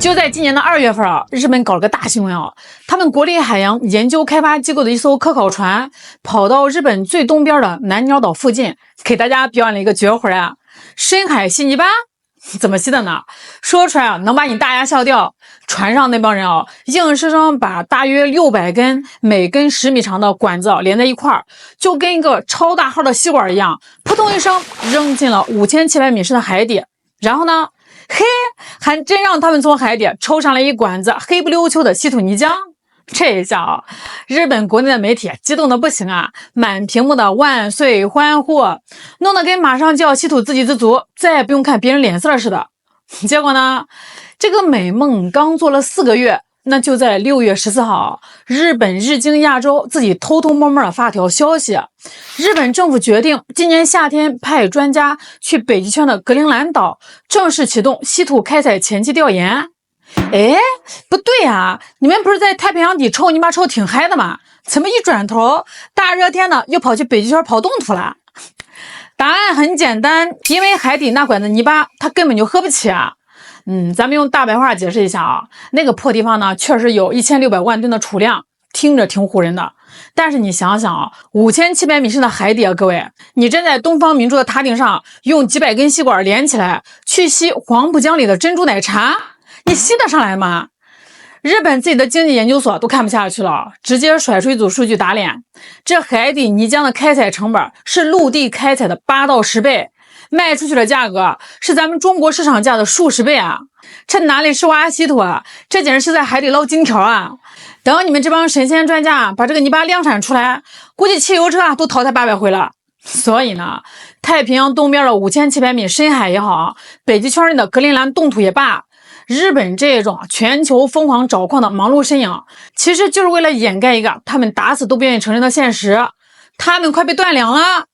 就在今年的2月份啊，日本搞了个大新闻啊，他们国立海洋研究开发机构的一艘科考船跑到日本最东边的南鸟岛附近，给大家表演了一个绝活啊，深海吸泥巴。怎么吸的呢？说出来啊，能把你大牙笑掉。船上那帮人啊，硬生生把大约600根，每根10米长的管子连在一块儿，就跟一个超大号的吸管一样，扑通一声扔进了5700米深的海底。然后呢，还真让他们从海底抽上来一管子黑不溜秋的稀土泥浆。这一下啊，日本国内的媒体激动的不行啊，满屏幕的万岁欢呼，弄得跟马上就要稀土自给自足，再也不用看别人脸色似的。结果呢，这个美梦刚做了4个月，那就在6月14号，日本日经亚洲自己偷偷摸摸的发条消息，日本政府决定今年夏天派专家去北极圈的格陵兰岛，正式启动稀土开采前期调研。哎，不对啊，你们不是在太平洋底抽泥巴抽挺嗨的吗？怎么一转头大热天的又跑去北极圈跑冻土了？答案很简单，因为海底那管子泥巴它根本就喝不起啊。咱们用大白话解释一下啊，那个破地方呢确实有1600万吨的储量，听着挺唬人的。但是你想想啊，5700米深的海底啊，各位，你站在东方明珠的塔顶上，用几百根吸管连起来去吸黄浦江里的珍珠奶茶，你吸得上来吗？日本自己的经济研究所都看不下去了，直接甩出一组数据打脸。这海底泥浆的开采成本是陆地开采的8到10倍，卖出去的价格是咱们中国市场价的数十倍啊！这哪里是挖稀土啊，这简直是在海底捞金条啊！等你们这帮神仙专家把这个泥巴量产出来，估计汽油车都淘汰800回了。所以呢，太平洋东边的5700米深海也好，北极圈里的格陵兰冻土也罢，日本这种全球疯狂找矿的忙碌身影，其实就是为了掩盖一个他们打死都不愿意承认的现实，他们快被断粮了。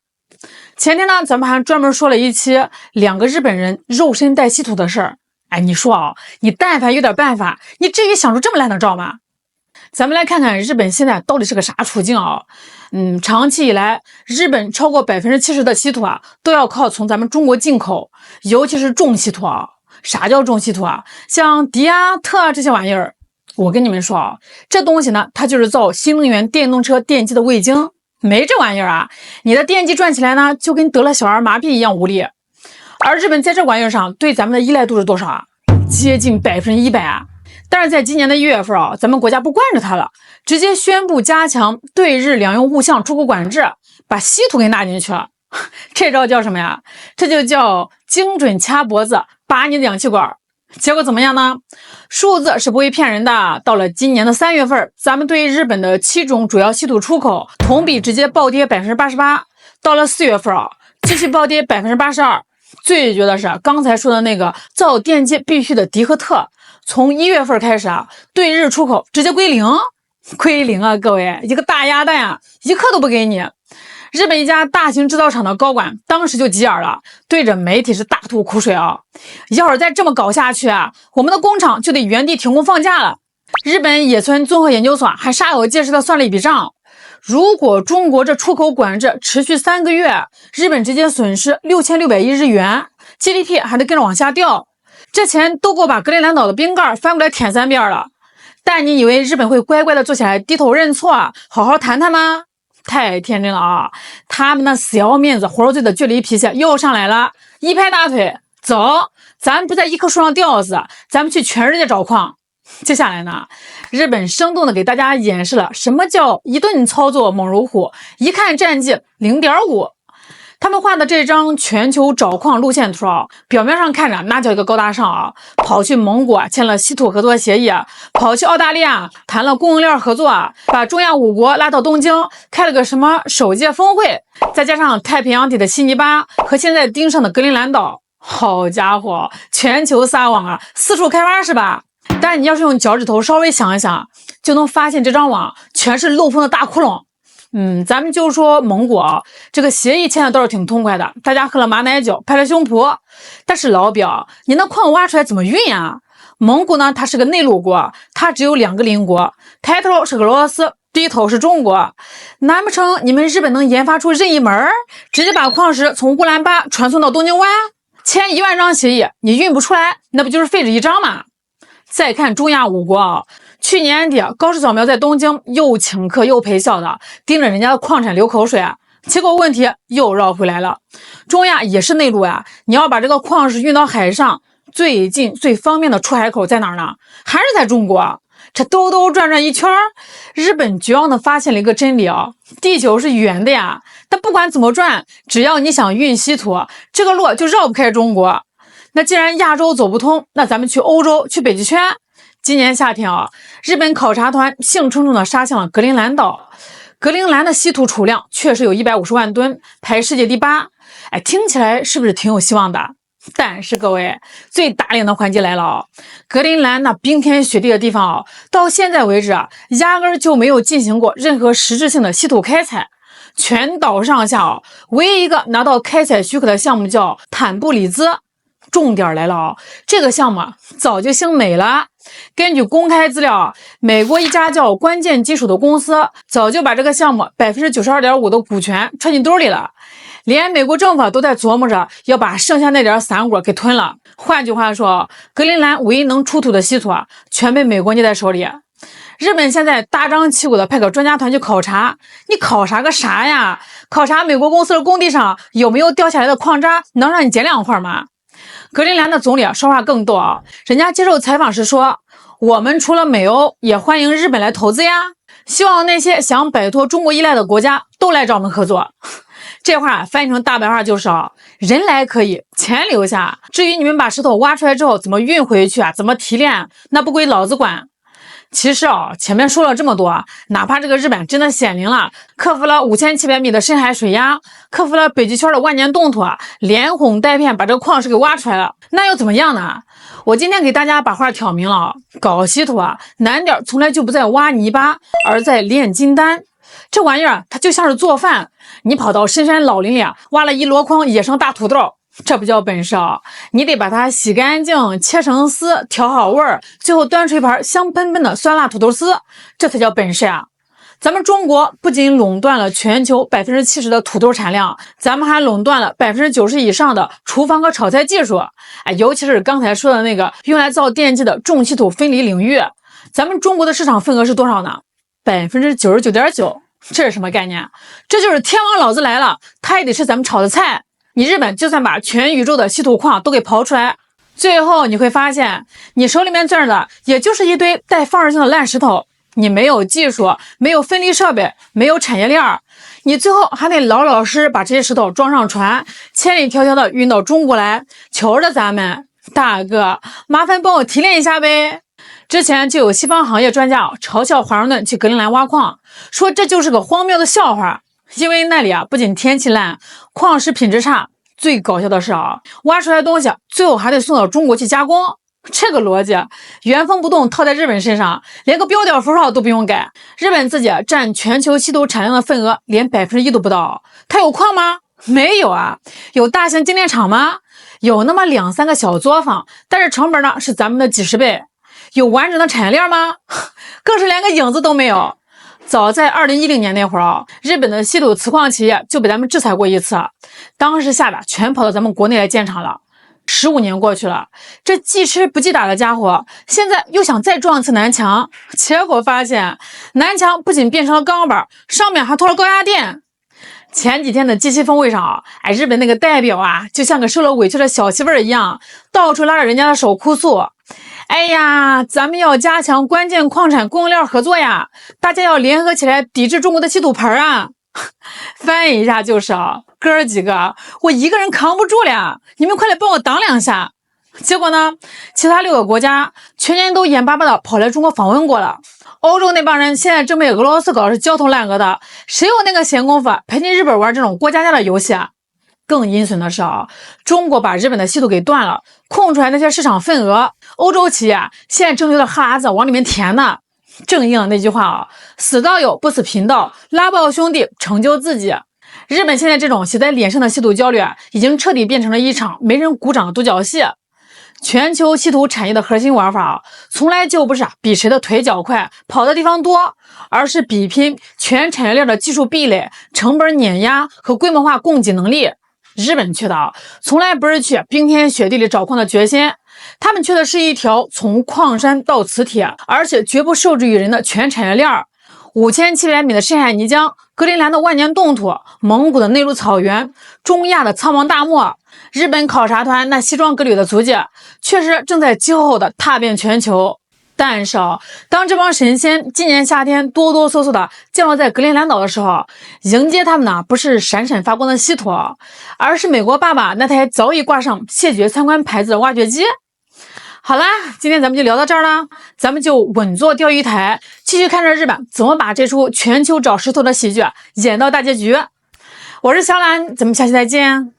前天呢，咱们还专门说了一期2个日本人肉身带稀土的事儿。哎，你说啊，你但凡有点办法，你至于想出这么烂的招吗？咱们来看看日本现在到底是个啥处境啊？长期以来，日本超过70%的稀土啊，都要靠从咱们中国进口，尤其是重稀土啊。啥叫重稀土啊？像迪啊、特啊这些玩意儿，我跟你们说啊，这东西呢，它就是造新能源电动车电机的味精。没这玩意儿啊，你的电机转起来呢，就跟得了小儿麻痹一样无力。而日本在这玩意儿上对咱们的依赖度是多少啊？接近100%啊！但是在今年的1月份啊，咱们国家不惯着它了，直接宣布加强对日两用物项出口管制，把稀土给纳进去了。这招叫什么呀？这就叫精准掐脖子，拔你的氧气管。结果怎么样呢？数字是不会骗人的。到了今年的3月份，咱们对日本的7种主要稀土出口同比直接暴跌88%。到了4月份啊，继续暴跌82%。最绝的是刚才说的那个造电机必须的迪和特，从1月份开始啊，对日出口直接归零啊！各位，一个大鸭蛋啊，一克都不给你。日本一家大型制造厂的高管当时就急眼了，对着媒体是大吐苦水啊！要是再这么搞下去啊，我们的工厂就得原地停工放假了。日本野村综合研究所还煞有介事的算了一笔账，如果中国这出口管制持续3个月，日本直接损失6600亿日元 ，GDP 还得跟着往下掉。这钱都够把格陵兰岛的冰盖翻过来舔3遍了。但你以为日本会乖乖的坐起来低头认错，好好谈谈吗？太天真了啊！他们那死要面子活罪的倔梨脾气又上来了，一拍大腿，走，咱们不在一棵树上吊死，咱们去全世界找矿。接下来呢，日本生动的给大家演示了什么叫一顿操作猛如虎，一看战绩0.5。他们画的这张全球找矿路线图啊，表面上看着那叫一个高大上啊，跑去蒙古签了稀土合作协议，跑去澳大利亚谈了供应链合作，把中亚5国拉到东京开了个什么首届峰会，再加上太平洋底的悉尼巴和现在盯上的格陵兰岛，好家伙，全球撒网啊，四处开发是吧？但是你要是用脚趾头稍微想一想，就能发现这张网全是漏风的大窟窿。咱们就说蒙古啊，这个协议签的倒是挺痛快的，大家喝了马奶酒，拍了胸脯。但是老表，你那矿挖出来怎么运呀？蒙古呢，它是个内陆国，它只有2个邻国，抬头是俄罗斯，低头是中国。难不成你们日本能研发出任意门，直接把矿石从乌兰巴传送到东京湾？签1万张协议，你运不出来，那不就是废纸一张吗？再看中亚五国啊，去年底高市早苗在东京又请客又陪笑的，盯着人家的矿产流口水，结果问题又绕回来了。中亚也是内陆呀，你要把这个矿石运到海上，最近最方便的出海口在哪儿呢？还是在中国。这兜兜转转一圈，日本绝望的发现了一个真理啊，地球是圆的呀，但不管怎么转，只要你想运稀土，这个路就绕不开中国。那既然亚洲走不通，那咱们去欧洲，去北极圈。今年夏天啊，日本考察团兴冲冲地杀向了格陵兰岛。格陵兰的稀土储量确实有150万吨，排世界第8。哎，听起来是不是挺有希望的？但是各位，最打脸的环节来了啊！格陵兰那冰天雪地的地方啊，到现在为止啊，压根儿就没有进行过任何实质性的稀土开采。全岛上下啊，唯一一个拿到开采许可的项目叫坦布里兹。重点来了啊，这个项目早就姓美了。根据公开资料，美国一家叫关键金属的公司早就把这个项目92.5%的股权揣进兜里了。连美国政府都在琢磨着要把剩下那点散果给吞了。换句话说，格陵兰唯一能出土的稀土全被美国捏在手里。日本现在大张旗鼓的派个专家团去考察，你考察个啥呀？考察美国公司的工地上有没有掉下来的矿渣，能让你捡2块吗？格陵兰的总理说话更多啊，人家接受采访时说，我们除了美欧，也欢迎日本来投资呀，希望那些想摆脱中国依赖的国家都来找我们合作。这话翻译成大白话就是人来可以，钱留下。至于你们把石头挖出来之后怎么运回去啊，怎么提炼，那不归老子管。其实前面说了这么多，哪怕这个日本真的显灵了，克服了5700米的深海水压，克服了北极圈的万年冻土，连哄带骗把这个矿石给挖出来了，那又怎么样呢？我今天给大家把话挑明了，搞稀土难点从来就不在挖泥巴，而在炼金丹。这玩意儿它就像是做饭，你跑到深山老林里挖了一箩筐野生大土豆，这不叫本事你得把它洗干净，切成丝，调好味儿，最后端出一盘香喷喷的酸辣土豆丝，这才叫本事呀！咱们中国不仅垄断了全球70%的土豆产量，咱们还垄断了90%以上的厨房和炒菜技术。尤其是刚才说的那个用来造电器的重稀土分离领域，咱们中国的市场份额是多少呢？99.9%。这是什么概念？这就是天王老子来了，他也得吃咱们炒的菜。你日本就算把全宇宙的稀土矿都给刨出来，最后你会发现，你手里面攥着的也就是一堆带放射性的烂石头。你没有技术，没有分离设备，没有产业链，你最后还得老老实实把这些石头装上船，千里迢迢的运到中国来，求着咱们大哥，麻烦帮我提炼一下呗。之前就有西方行业专家嘲笑华盛顿去格陵兰挖矿，说这就是个荒谬的笑话，因为那里不仅天气烂，矿石品质差，最搞笑的是挖出来的东西最后还得送到中国去加工。这个逻辑原封不动套在日本身上，连个标点符号都不用改。日本自己占全球稀土产量的份额连1%都不到，它有矿吗？没有有大型精炼厂吗？有那么2、3个小作坊，但是成本呢是咱们的几十倍。有完整的产业链吗？更是连个影子都没有。早在2010年那会儿日本的稀土磁矿企业就被咱们制裁过一次，当时吓得全跑到咱们国内来建厂了。15年过去了，这记吃不记打的家伙现在又想再撞一次南墙，结果发现南墙不仅变成了钢板，上面还拖了高压电。前几天的G7峰会上日本那个代表就像个受了委屈的小媳妇儿一样，到处拉着人家的手哭诉，哎呀，咱们要加强关键矿产供应链合作呀，大家要联合起来抵制中国的稀土盆翻译一下就是哥儿几个，我一个人扛不住了，你们快来帮我挡2下。结果呢，其他6个国家全年都眼巴巴的跑来中国访问过了。欧洲那帮人现在正被俄罗斯搞的是焦头烂额的，谁有那个闲工夫陪进日本玩这种过家家的游戏更阴损的是中国把日本的稀土给断了，空出来那些市场份额，欧洲企业现在正流着哈喇子往里面填呢。正应了那句话死道友不死贫道，拉爆兄弟成就自己。日本现在这种写在脸上的稀土焦虑已经彻底变成了一场没人鼓掌的独角戏。全球稀土产业的核心玩法从来就不是比谁的腿脚快，跑的地方多，而是比拼全产业链的技术壁垒、成本碾压和规模化供给能力。日本去的从来不是去冰天雪地里找矿的决心，他们缺的是一条从矿山到磁铁，而且绝不受制于人的全产业链5700米的深海泥浆，格陵兰的万年冻土，蒙古的内陆草原，中亚的苍茫大漠，日本考察团那西装革履的足迹，确实正在今后的踏遍全球。但是当这帮神仙今年夏天哆哆嗦嗦的降落在格陵兰岛的时候，迎接他们的不是闪闪发光的稀土，而是美国爸爸那台早已挂上谢绝参观牌子的挖掘机。好啦，今天咱们就聊到这儿了，咱们就稳坐钓鱼台，继续看着日本怎么把这出全球找石头的喜剧演到大结局。我是小兰，咱们下期再见。